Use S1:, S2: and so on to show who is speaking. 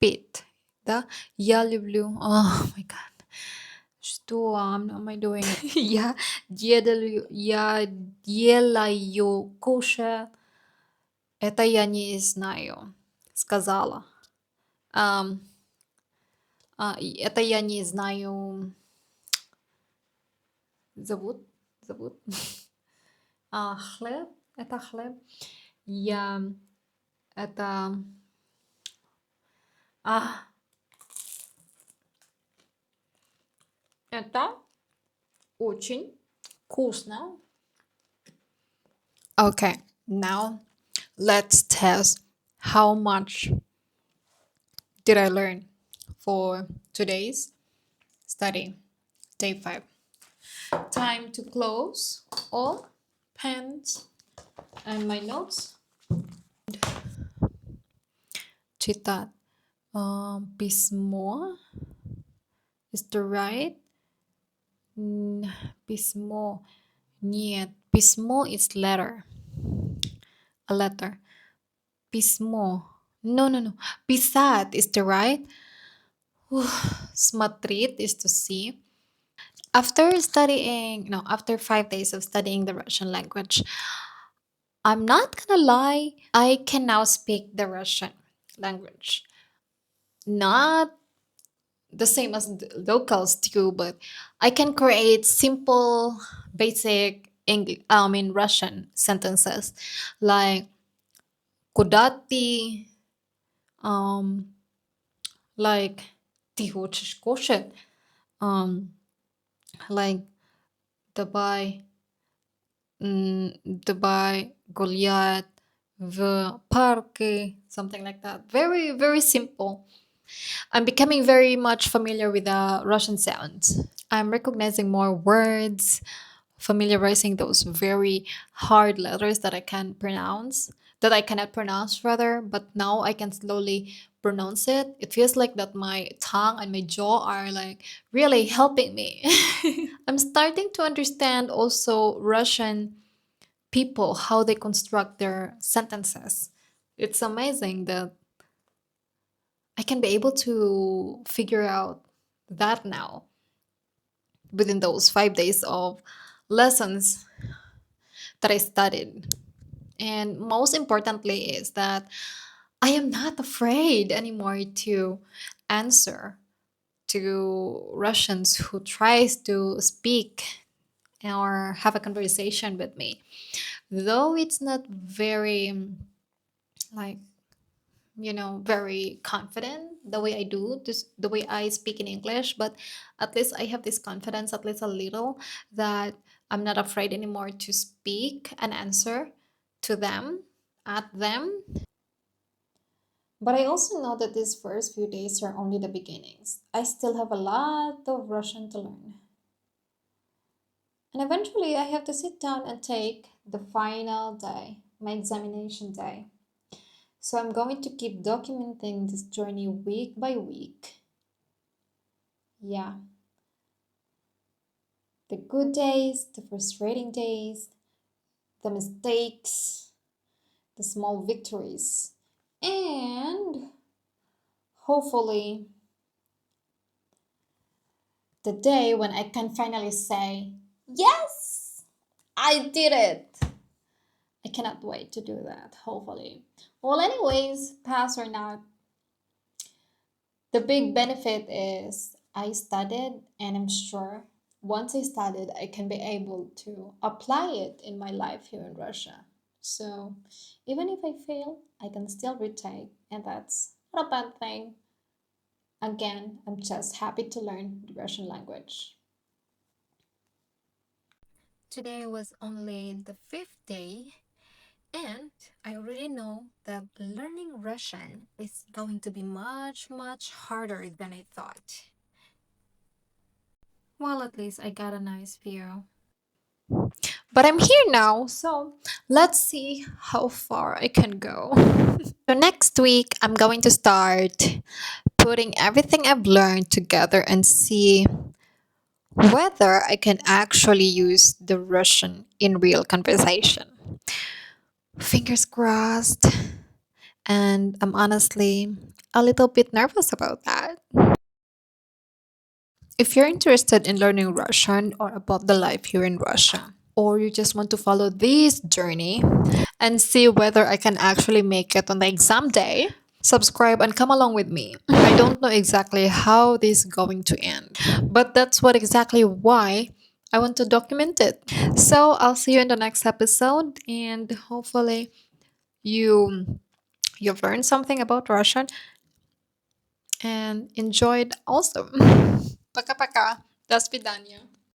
S1: Pit. The Я люблю. Oh my god. Что am I doing it? Я делаю кушать. Это я не знаю. Сказала. Ам, это я не знаю. Зовут. Зовут. Хлеб. Это хлеб. Я это а, это очень вкусно. Okay, now let's test how much did I learn for today's study, day 5. Time to close all pens and my notes. Читать. Письмо is the right. Письмо. Нет, письмо is letter. A letter. Письмо. No, no, no. Писать is the right. Смотреть is to see. After 5 days of studying the Russian language, I'm not gonna lie, I can now speak the Russian language. Not the same as the locals do, but I can create simple, basic English, Russian sentences like "Куда ты?" Like "Ты хочешь кушать?" Um, like "Давай, давай гулять в парке," something like that. Very, very simple. I'm becoming very much familiar with the Russian sounds. I'm recognizing more words, familiarizing those very hard letters that I cannot pronounce rather, but now I can slowly pronounce it. It feels like that my tongue and my jaw are like really helping me. I'm starting to understand also Russian people, how they construct their sentences. It's amazing that I can be able to figure out that now within those 5 days of lessons that I studied. And most importantly, is that I am not afraid anymore to answer to Russians who tries to speak or have a conversation with me. Though it's not very like very confident the way I do this, the way I speak in English, but at least I have this confidence, at least a little, that I'm not afraid anymore to speak and answer to them, at them. But I also know that these first few days are only the beginnings. I still have a lot of Russian to learn. And eventually I have to sit down and take the final day, my examination day. So I'm going to keep documenting this journey week by week. Yeah. The good days, the frustrating days, the mistakes, the small victories, and hopefully the day when I can finally say, yes, I did it. I cannot wait to do that, hopefully. Well, anyways, pass or not, the big benefit is I studied, and I'm sure once I studied, I can be able to apply it in my life here in Russia. So even if I fail, I can still retake, and that's not a bad thing. Again, I'm just happy to learn the Russian language.
S2: Today was only the fifth day, and I already know that learning Russian is going to be much, much harder than I thought. Well, at least I got a nice view.
S1: But I'm here now, so let's see how far I can go. So next week, I'm going to start putting everything I've learned together and see whether I can actually use the Russian in real conversation. Fingers crossed. And I'm honestly a little bit nervous about that. If you're interested in learning Russian or about the life here in Russia, or you just want to follow this journey and see whether I can actually make it on the exam day, subscribe and come along with me. I don't know exactly how this is going to end, but that's what exactly why I want to document it. So I'll see you in the next episode, and hopefully you you've learned something about Russian and enjoyed also. Пока-пока. До свидания.